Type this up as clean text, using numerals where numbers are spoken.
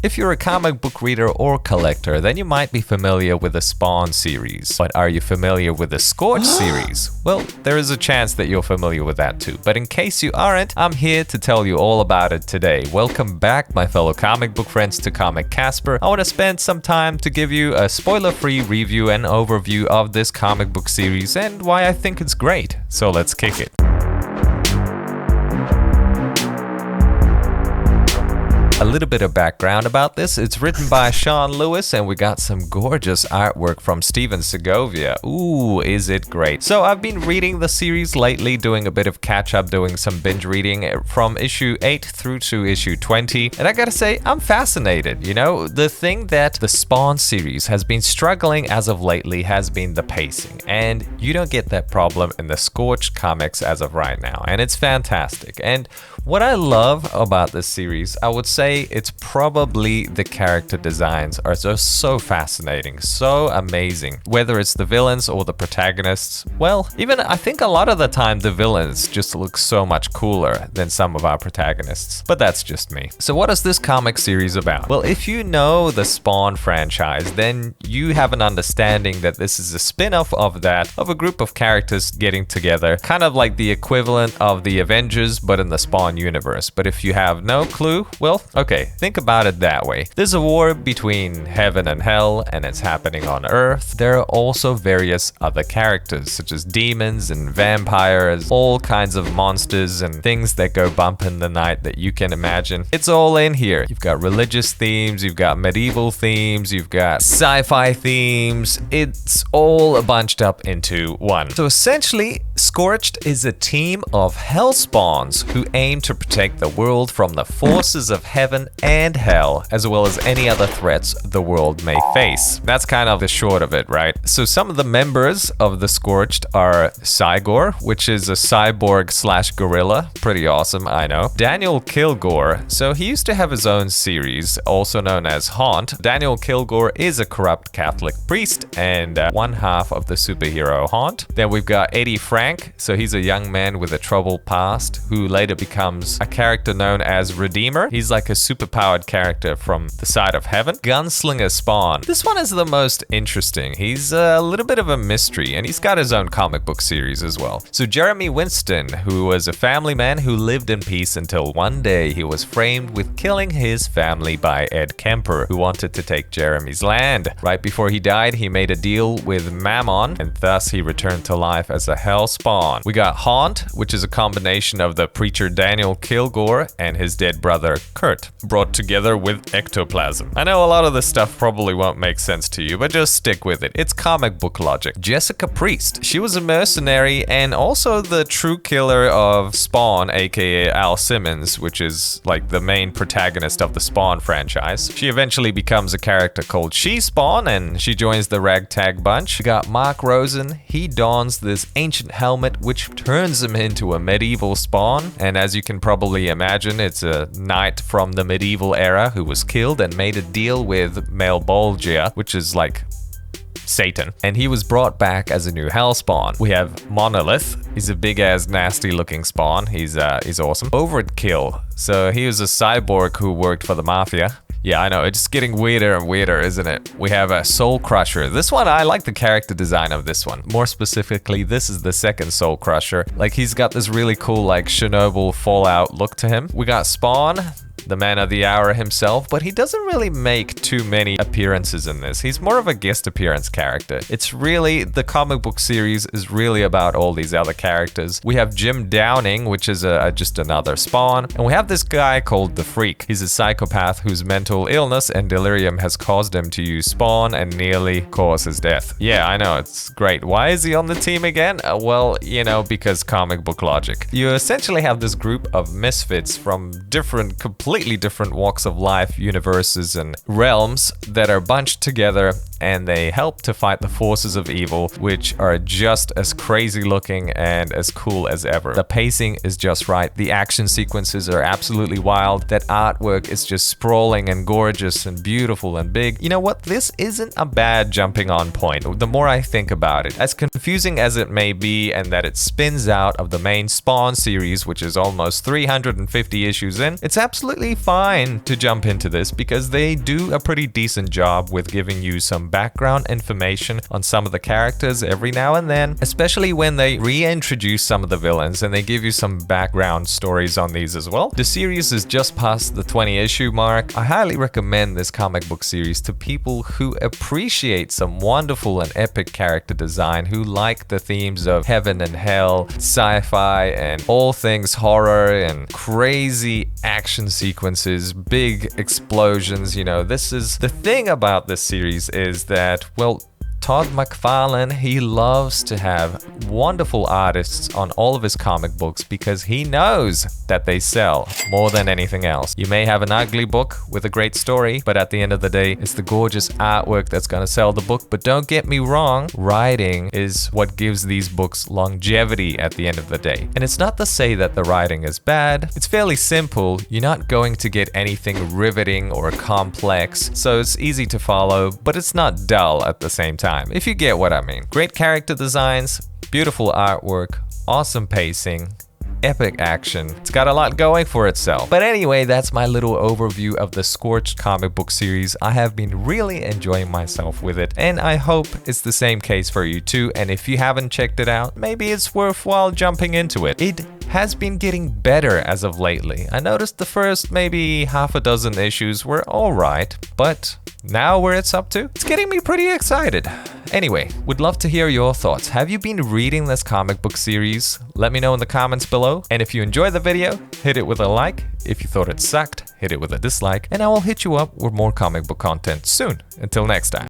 If you're a comic book reader or collector, then you might be familiar with the Spawn series. But are you familiar with the Scorched series? Well, there is a chance that you're familiar with that too. But in case you aren't, I'm here to tell you all about it today. Welcome back, my fellow comic book friends, to Comic Casper. I want to spend some time to give you a spoiler-free review and overview of this comic book series and why I think it's great. So let's kick it. A little bit of background about this. It's written by Sean Lewis and we got some gorgeous artwork from Steven Segovia. Ooh, is it great. So I've been reading the series lately, doing a bit of catch up, doing some binge reading from issue 8 through to issue 20. And I gotta say, I'm fascinated. You know, the thing that the Spawn series has been struggling as of lately has been the pacing. And you don't get that problem in the Scorched comics as of right now. And it's fantastic. And what I love about this series, I would say it's probably the character designs are just so fascinating, so amazing. Whether it's the villains or the protagonists, well, even I think a lot of the time the villains just look so much cooler than some of our protagonists. But that's just me. So what is this comic series about? Well, if you know the Spawn franchise, then you have an understanding that this is a spin-off of that, of a group of characters getting together, kind of like the equivalent of the Avengers, but in the Spawn universe. But if you have no clue, well, okay, think about it that way. There's a war between heaven and hell, and it's happening on Earth. There are also various other characters, such as demons and vampires, all kinds of monsters and things that go bump in the night that you can imagine. It's all in here. You've got religious themes, you've got medieval themes, you've got sci-fi themes. It's all bunched up into one. So essentially, Scorched is a team of hell spawns who aim to protect the world from the forces of heaven and hell, as well as any other threats the world may face. That's kind of the short of it, right? So some of the members of the Scorched are Cygor, which is a cyborg slash gorilla. Pretty awesome, I know. Daniel Kilgore. So he used to have his own series, also known as Haunt. Daniel Kilgore is a corrupt Catholic priest and one half of the superhero Haunt. Then we've got Eddie Frank. So he's a young man with a troubled past who later becomes a character known as Redeemer. He's like a superpowered character from the side of heaven. Gunslinger Spawn. This one is the most interesting. He's a little bit of a mystery and he's got his own comic book series as well. So Jeremy Winston, who was a family man who lived in peace until one day he was framed with killing his family by Ed Kemper, who wanted to take Jeremy's land. Right before he died, he made a deal with Mammon and thus he returned to life as a hell spawn. We got Haunt, which is a combination of the preacher Daniel Kilgore and his dead brother Kurt, brought together with ectoplasm. I know a lot of this stuff probably won't make sense to you, but just stick with it. It's comic book logic. Jessica Priest. She was a mercenary and also the true killer of Spawn, aka Al Simmons, which is like the main protagonist of the Spawn franchise. She eventually becomes a character called She-Spawn and she joins the ragtag bunch. We got Mark Rosen. He dons this ancient helmet which turns him into a medieval Spawn, and as you can probably imagine, it's a knight from the medieval era who was killed and made a deal with Malbolgia, which is like Satan, and he was brought back as a new hell spawn. We have Monolith. He's a big ass nasty looking spawn. He's awesome. Overkill. So he was a cyborg who worked for the mafia. Yeah, I know, it's getting weirder and weirder, isn't it? We have a Soul Crusher. This one, I like the character design of this one. More specifically, this is the second Soul Crusher. Like, he's got this really cool, like, Chernobyl Fallout look to him. We got Spawn, the man of the hour himself, but he doesn't really make too many appearances in this. He's more of a guest appearance character. It's really, the comic book series is really about all these other characters. We have Jim Downing, which is just another Spawn, and we have this guy called the Freak. He's a psychopath whose mental illness and delirium has caused him to use Spawn and nearly cause his death. Yeah, I know, it's great. Why is he on the team again? Well, you know, because comic book logic. You essentially have this group of misfits from completely different walks of life, universes, and realms that are bunched together, and they help to fight the forces of evil, which are just as crazy looking and as cool as ever. The pacing is just right. The action sequences are absolutely wild. That artwork is just sprawling and gorgeous and beautiful and big. You know what? This isn't a bad jumping on point. The more I think about it, as confusing as it may be, and that it spins out of the main Spawn series, which is almost 350 issues in, it's absolutely completely fine to jump into this because they do a pretty decent job with giving you some background information on some of the characters every now and then, especially when they reintroduce some of the villains and they give you some background stories on these as well. The series is just past the 20 issue mark. I highly recommend this comic book series to people who appreciate some wonderful and epic character design, who like the themes of heaven and hell, sci-fi, and all things horror and crazy action sequences, big explosions. You know, this is the thing about this series is that, well, Todd McFarlane, he loves to have wonderful artists on all of his comic books because he knows that they sell more than anything else. You may have an ugly book with a great story, but at the end of the day, it's the gorgeous artwork that's going to sell the book. But don't get me wrong, writing is what gives these books longevity at the end of the day. And it's not to say that the writing is bad. It's fairly simple. You're not going to get anything riveting or complex, so it's easy to follow, but it's not dull at the same time, if you get what I mean. Great character designs, beautiful artwork, awesome pacing, epic action. It's got a lot going for itself. But anyway, that's my little overview of the Scorched comic book series. I have been really enjoying myself with it, and I hope it's the same case for you too. And if you haven't checked it out, maybe it's worthwhile jumping into it. It has been getting better as of lately. I noticed the first maybe half a dozen issues were alright, but now where it's up to, it's getting me pretty excited. Anyway, would love to hear your thoughts. Have you been reading this comic book series? Let me know in the comments below. And if you enjoyed the video, hit it with a like. If you thought it sucked, hit it with a dislike. And I will hit you up with more comic book content soon. Until next time.